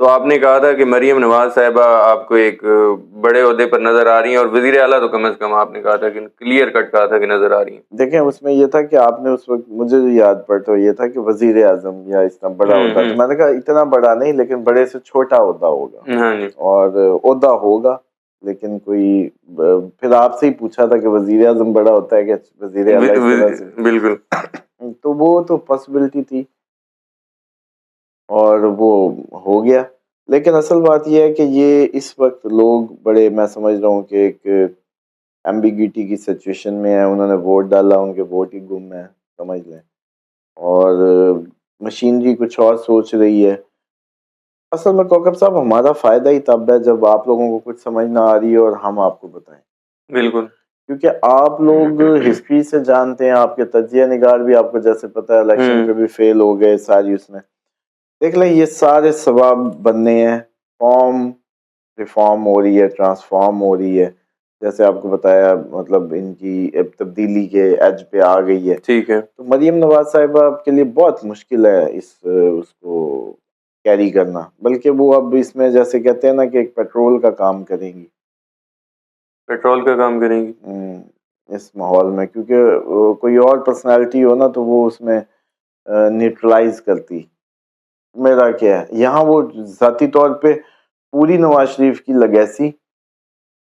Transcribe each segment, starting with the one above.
تو آپ نے کہا تھا کہ مریم نواز صاحبہ آپ کو ایک بڑے عہدے پر نظر آ رہی ہیں، اور وزیر اعلیٰ تو کم از کم آپ نے کہا تھا کہ کلیئر کٹ کہا تھا کہ نظر آ رہی ہیں. دیکھیں اس میں یہ تھا کہ آپ نے اس وقت مجھے جو یاد پڑتا یہ تھا کہ وزیر اعظم یا اتنا بڑا عہدہ، تو میں نے کہا اتنا بڑا نہیں لیکن بڑے سے چھوٹا عہدہ ہوگا، ہاں جی اور عہدہ ہوگا لیکن کوئی پھر آپ سے ہی پوچھا تھا کہ وزیر اعظم بڑا ہوتا ہے کہ وزیر اعلیٰ اس طرح سے، بالکل. تو وہ تو پاسبلٹی تھی اور وہ ہو گیا. لیکن اصل بات یہ ہے کہ یہ اس وقت لوگ بڑے، میں سمجھ رہا ہوں کہ ایک ایمبیگیٹی کی سچویشن میں ہے. انہوں نے ووٹ ڈالا، ان کے ووٹ ہی گم ہے سمجھ لیں، اور مشینری کچھ اور سوچ رہی ہے. اصل میں کوکب صاحب ہمارا فائدہ ہی تب ہے جب آپ لوگوں کو کچھ سمجھ نہ آ رہی ہے اور ہم آپ کو بتائیں، بالکل. کیونکہ آپ لوگ ہسٹری سے جانتے ہیں، آپ کے تجزیہ نگار بھی آپ کو جیسے پتہ ہے الیکشن پہ بھی فیل ہو گئے ساری. اس میں دیکھ لیں یہ سارے سباب بننے ہیں، فارم ریفارم ہو رہی ہے، ٹرانسفارم ہو رہی ہے، جیسے آپ کو بتایا مطلب ان کی تبدیلی کے ایج پہ آ گئی ہے. ٹھیک ہے. تو مریم نواز صاحبہ کے لیے بہت مشکل ہے اس کو کیری کرنا، بلکہ وہ اب اس میں جیسے کہتے ہیں نا کہ ایک پیٹرول کا کام کریں گی، پیٹرول کا کام کریں گی اس ماحول میں، کیونکہ کوئی اور پرسنالٹی ہو نا تو وہ اس میں نیوٹرلائز کرتی. میرا کیا ہے یہاں وہ ذاتی طور پہ پوری نواز شریف کی لیگیسی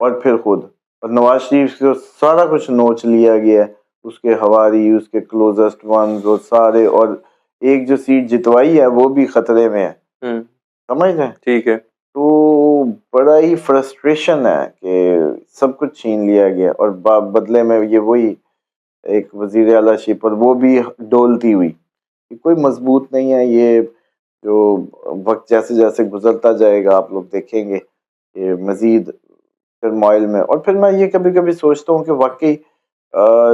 اور پھر خود، اور نواز شریف سے سارا کچھ نوچ لیا گیا ہے، اس کے ہواری، اس کے کلوزسٹ ونز اور سارے، اور ایک جو سیٹ جتوائی ہے وہ بھی خطرے میں ہے، سمجھ رہے ہیں. ٹھیک ہے. تو بڑا ہی فرسٹریشن ہے کہ سب کچھ چھین لیا گیا، اور بدلے میں یہ وہی ایک وزیر اعلیٰ شپ، اور وہ بھی ڈولتی ہوئی. کوئی مضبوط نہیں ہے. یہ جو وقت جیسے جیسے گزرتا جائے گا آپ لوگ دیکھیں گے کہ مزید ٹرموائل میں. اور پھر میں یہ کبھی کبھی سوچتا ہوں کہ واقعی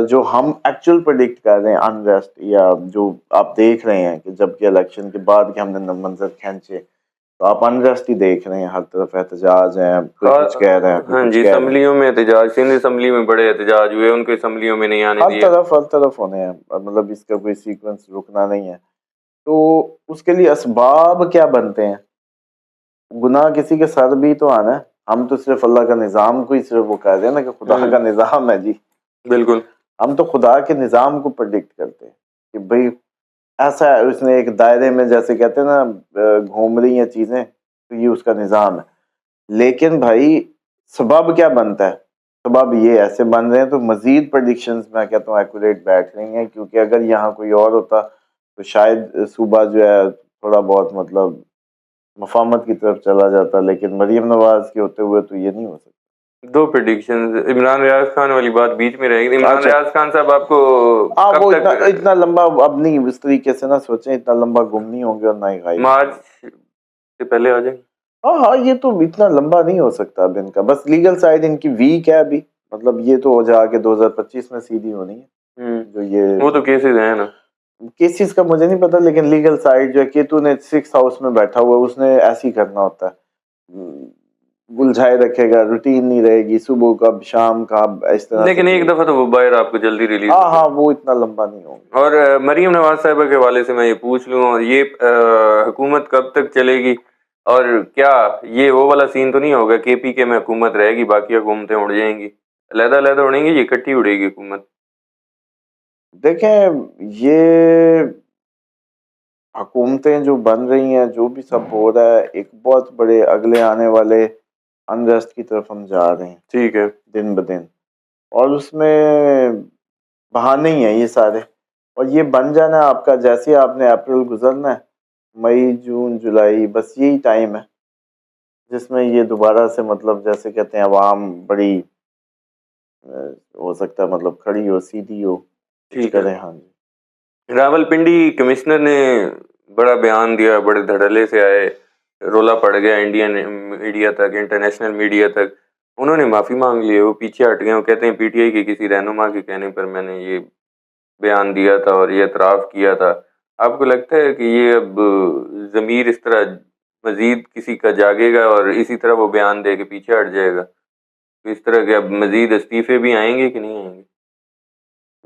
جو ہم ایکچوئل پریڈکٹ کر رہے ہیں انریسٹ، یا جو آپ دیکھ رہے ہیں کہ جب کہ الیکشن کے بعد کہ ہم نے منظر کھینچے، تو آپ انریسٹ ہی دیکھ رہے ہیں، ہر طرف احتجاج ہیں، کوئی کچھ کہہ رہے ہیں، کوئی ہاں کچھ جی، کہہ رہے ہیں. اسمبلیوں میں احتجاج، سندھ اسمبلی میں بڑے احتجاج ہوئے، ان کو اسمبلیوں میں نہیں آنے دیا. ہر طرف ہونے ہیں، مطلب اس کا کوئی سیکوینس رکنا نہیں ہے. تو اس کے لیے اسباب کیا بنتے ہیں؟ گناہ کسی کے سر بھی تو آنا ہے. ہم تو صرف اللہ کا نظام کو ہی صرف وہ کہہ دیں نا کہ خدا کا نظام ہے جی. بالکل. ہم تو خدا کے نظام کو پریڈکٹ کرتے ہیں کہ بھئی ایسا ہے، اس نے ایک دائرے میں جیسے کہتے ہیں نا گھوم رہی ہیں چیزیں، تو یہ اس کا نظام ہے. لیکن بھائی سبب کیا بنتا ہے؟ سبب یہ ایسے بن رہے ہیں تو مزید پریڈکشنز میں کہتا ہوں ایکوریٹ بیٹھ رہی ہیں، کیونکہ اگر یہاں کوئی اور ہوتا تو شاید صوبہ جو ہے تھوڑا بہت مطلب مفاہمت کی طرف چلا جاتا. لیکن مریم نواز کے ہوتے ہوئے تو یہ نہیں ہو سکتا. دو پریڈکشنز، عمران ریاض خان والی بات بیچ میں رہے گی. عمران اچھا، ریاض خان صاحب آپ کو کب وہ تک اتنا لمبا اب نہیں، اس طریقے سے نہ سوچیں، اتنا لمبا گم نہیں ہوں گے اور نہ ہی غائب. مارچ سے پہلے آ جائیں؟ ہاں یہ تو اتنا لمبا نہیں ہو سکتا اب ان کا، بس لیگل سائڈ ان کی ویک ہے ابھی. مطلب یہ تو ہو جا کے 2025 میں سیدھی ہونی ہے. جو یہ وہ تو کیسز ہیں نا، کیسز کا مجھے نہیں پتا، لیکن لیگل سائڈ جو ہے کیتو نے 6 ہاؤس میں بیٹھا ہوا ہے، اس نے ایسے ہی کرنا ہوتا ہے، الجھائے رکھے گا، روٹین نہیں رہے گی، صبح کب شام کا اس طرح سے. لیکن ایک دفعہ تو وہ باہر آپ کو جلدی ریلیز ہاں وہ اتنا لمبا نہیں ہوگا. اور مریم نواز صاحبہ کے حوالے سے میں یہ پوچھ لوں، یہ حکومت کب تک چلے گی؟ اور کیا یہ وہ والا سین تو نہیں ہوگا کہ پی کے میں حکومت رہے گی، باقی حکومتیں اڑ جائیں گی، علیحدہ علیحدہ اڑیں گی، یہ اکٹھی اڑے گی حکومت؟ دیکھیں یہ حکومتیں جو بن رہی ہیں، جو بھی سب ہو رہا ہے، ایک بہت بڑے اگلے آنے والے انریسٹ کی طرف ہم جا رہے ہیں. ٹھیک ہے. دن بدن، اور اس میں بہانے ہی ہیں یہ سارے، اور یہ بن جانا آپ کا جیسے آپ نے اپریل گزرنا ہے، مئی جون جولائی، بس یہی ٹائم ہے جس میں یہ دوبارہ سے مطلب جیسے کہتے ہیں عوام بڑی ہو سکتا ہے مطلب کھڑی ہو، سیدھی ہو، کچھ کرے. ہاں جی، راول پنڈی کمشنر نے بڑا بیان دیا، بڑے دھڑلے سے آئے، رولا پڑ گیا انڈین میڈیا تک، انٹرنیشنل میڈیا تک. انہوں نے معافی مانگ لی ہے، وہ پیچھے ہٹ گئے. وہ کہتے ہیں پی ٹی آئی کے کسی رہنما کے کہنے پر میں نے یہ بیان دیا تھا اور یہ اعتراف کیا تھا. آپ کو لگتا ہے کہ یہ اب ضمیر اس طرح مزید کسی کا جاگے گا اور اسی طرح وہ بیان دے کے پیچھے ہٹ جائے گا؟ اس طرح کے اب مزید استعفے بھی آئیں گے کہ نہیں آئیں گے؟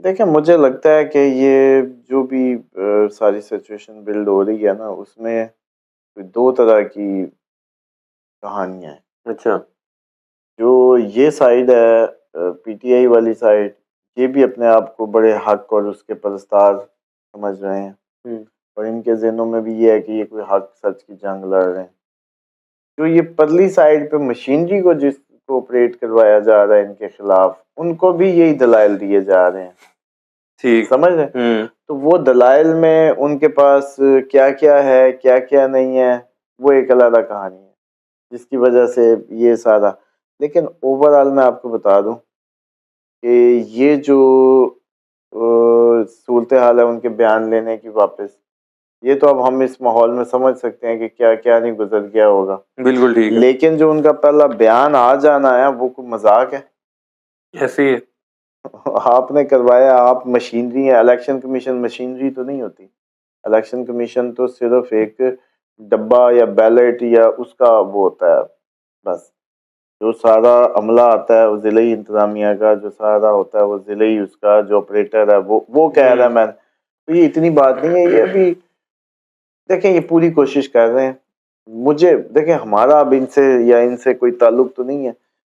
دیکھیں مجھے لگتا ہے کہ یہ جو بھی ساری سچویشن بلڈ ہو رہی ہے نا، اس میں دو طرح کی کہانیاں ہیں. اچھا. جو یہ سائڈ ہے پی ٹی آئی والی سائڈ، یہ بھی اپنے آپ کو بڑے حق اور اس کے پرستار سمجھ رہے ہیں، اور ان کے ذہنوں میں بھی یہ ہے کہ یہ کوئی حق سچ کی جنگ لڑ رہے ہیں. جو یہ پرلی سائڈ پہ مشینری کو جس کو آپریٹ کروایا جا رہا ہے ان کے خلاف، ان کو بھی یہی دلائل دیے جا رہے ہیں. ٹھیک. سمجھ رہے ہیں؟ تو وہ دلائل میں ان کے پاس کیا کیا ہے کیا کیا نہیں ہے وہ ایک علیحدہ کہانی ہے، جس کی وجہ سے یہ سارا. لیکن اوور آل میں آپ کو بتا دوں کہ یہ جو صورتحال ہے ان کے بیان لینے کی واپس، یہ تو اب ہم اس ماحول میں سمجھ سکتے ہیں کہ کیا کیا نہیں گزر گیا ہوگا. بالکل ٹھیک ہے. لیکن جو ان کا پہلا بیان آ جانا ہے وہ کوئی مذاق ہے. ایسے ہی ہے. آپ نے کروایا، آپ مشینری ہیں. الیکشن کمیشن مشینری تو نہیں ہوتی. الیکشن کمیشن تو صرف ایک ڈبہ یا بیلٹ یا اس کا وہ ہوتا ہے بس. جو سارا عملہ آتا ہے وہ ضلعی انتظامیہ کا، جو سارا ہوتا ہے وہ ضلعی اس کا جو آپریٹر ہے وہ کہہ رہا ہے. میں تو یہ اتنی بات نہیں ہے. یہ ابھی دیکھیں یہ پوری کوشش کر رہے ہیں. مجھے دیکھیں ہمارا اب ان سے یا ان سے کوئی تعلق تو نہیں ہے،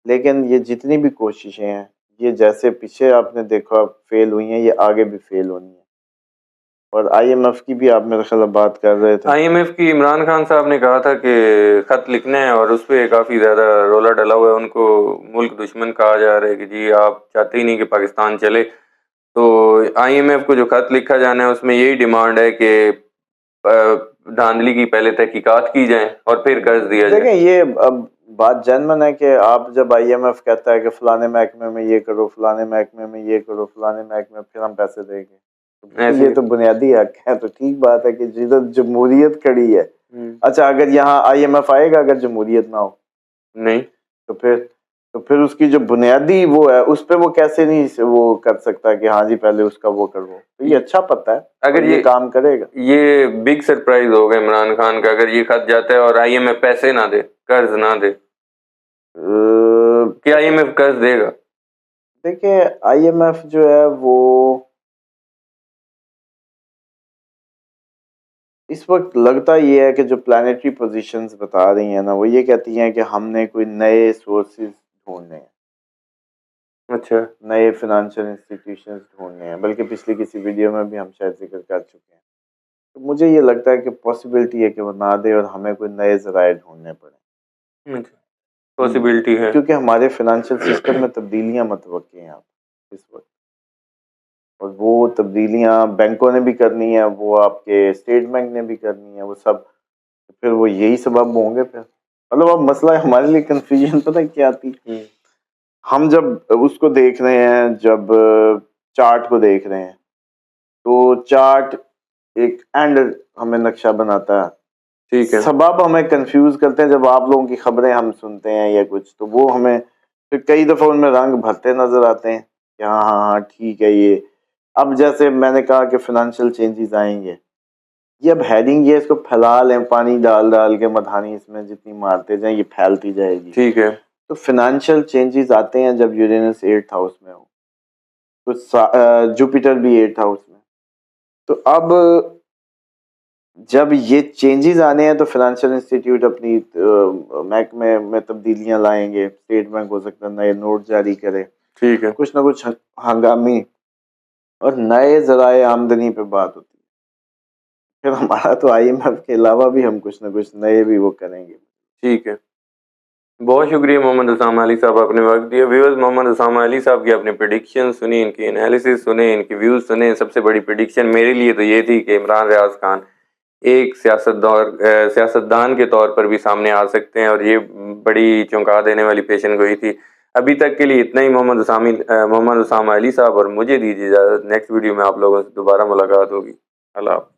لیکن یہ جتنی بھی کوششیں ہیں یہ جیسے پیچھے آپ نے دیکھا فیل ہوئی ہیں، یہ آگے بھی فیل ہونی ہیں. اور آئی ایم ایف کی بھی آپ میرے خیال بات کر رہے تھے. آئی ایم ایف کی عمران خان صاحب نے کہا تھا کہ خط لکھنا ہے اور اس پہ کافی زیادہ رولا ڈلا ہوا ہے. ان کو ملک دشمن کہا جا رہا ہے کہ جی آپ چاہتے ہی نہیں کہ پاکستان چلے. تو آئی ایم ایف کو جو خط لکھا جانا ہے اس میں یہی ڈیمانڈ ہے کہ دھاندلی کی پہلے تحقیقات کی جائیں اور پھر قرض دیا جائے. دیکھیں یہ اب بات جنمن ہے کہ آپ جب آئی ایم ایف کہتا ہے کہ فلانے محکمے میں یہ کرو، فلانے محکمے میں یہ کرو، فلانے محکمے پھر ہم پیسے دیں گے، یہ تو بنیادی حق ہے. تو ٹھیک بات ہے کہ جدھر جمہوریت کھڑی ہے. اچھا اگر یہاں آئی ایم ایف آئے گا اگر جمہوریت نہ ہو؟ نہیں. تو پھر اس کی جو بنیادی وہ ہے اس پہ وہ کیسے نہیں وہ کر سکتا کہ ہاں جی پہلے اس کا وہ کرو. تو یہ اچھا پتہ ہے اگر یہ کام کرے گا. یہ بگ سرپرائز ہوگا عمران خان کا اگر یہ خط جاتا ہے اور آئی ایم ایف پیسے نہ دے، قرض نہ دے. کیا آئی ایم ایف قرض دے گا؟ دیکھیں آئی ایم ایف جو ہے وہ اس وقت لگتا یہ ہے کہ جو پلانیٹری پوزیشنز بتا رہی ہیں نا وہ یہ کہتی ہیں کہ ہم نے کوئی نئے سورسز ڈھونڈنے ہیں. اچھا. نئے فنانشل انسٹیٹیوشنز ڈھونڈنے ہیں، بلکہ پچھلی کسی ویڈیو میں بھی ہم شاید ذکر کر چکے ہیں. تو مجھے یہ لگتا ہے کہ پاسبلٹی ہے کہ وہ نہ دے اور ہمیں کوئی نئے ذرائع ڈھونڈنے پڑیں. پاسبلٹی ہے کیونکہ ہمارے فنانشل سسٹم میں تبدیلیاں متوقع ہیں اس وقت، اور وہ تبدیلیاں بینکوں نے بھی کرنی ہے، وہ آپ کے اسٹیٹ بینک نے بھی کرنی ہے، وہ سب پھر وہ یہی سبب ہوں گے. پھر مطلب اب مسئلہ ہمارے لیے کنفیوژن پتہ کیا آتی. ہم جب اس کو دیکھ رہے ہیں، جب چارٹ کو دیکھ رہے ہیں تو چارٹ ایک اینڈ ہمیں نقشہ بناتا ہے. ٹھیک ہے. سبب ہمیں کنفیوز کرتے ہیں جب آپ لوگوں کی خبریں ہم سنتے ہیں یا کچھ، تو وہ ہمیں پھر کئی دفعہ ان میں رنگ بھرتے نظر آتے ہیں کہ ہاں ہاں ہاں ٹھیک ہے. یہ اب جیسے میں نے کہا کہ فنانشل چینجز آئیں گے، یہ اب ہیڈنگ یہ اس کو پھیلا لیں، پانی ڈال ڈال کے مدھانی اس میں جتنی مارتے جائیں یہ پھیلتی جائے گی. ٹھیک ہے. تو فنانشل چینجز آتے ہیں جب یورینس 8th ہاؤس میں ہو، تو جوپیٹر بھی 8th ہاؤس میں. تو اب جب یہ چینجز آنے ہیں تو فنانشل انسٹیٹیوٹ اپنی محکمے میں تبدیلیاں لائیں گے. اسٹیٹ بینک ہو سکتا ہے نئے نوٹ جاری کرے، ٹھیک ہے. کچھ نہ کچھ ہنگامی اور نئے ذرائع آمدنی پہ بات ہوتی ہے. پھر ہمارا تو آئی ایم ایف کے علاوہ بھی ہم کچھ نہ کچھ نئے بھی وہ کریں گے. ٹھیک ہے. بہت شکریہ محمد اسامہ علی صاحب، آپ نے وقت دیا. ویورز محمد اسامہ علی صاحب کی اپنے پریڈکشن سنی، ان کی انالیسس سنیں، ان کی ویوز سنیں. سب سے بڑی پریڈکشن میرے لیے تو یہ تھی کہ عمران ریاض خان ایک سیاستدان کے طور پر بھی سامنے آ سکتے ہیں، اور یہ بڑی چونکا دینے والی پیشن گوئی تھی. ابھی تک کے لیے اتنا ہی. محمد اسامہ علی صاحب اور مجھے دیجیے اجازت. نیکسٹ ویڈیو میں آپ لوگوں سے دوبارہ ملاقات ہوگی. اللہ حافظ.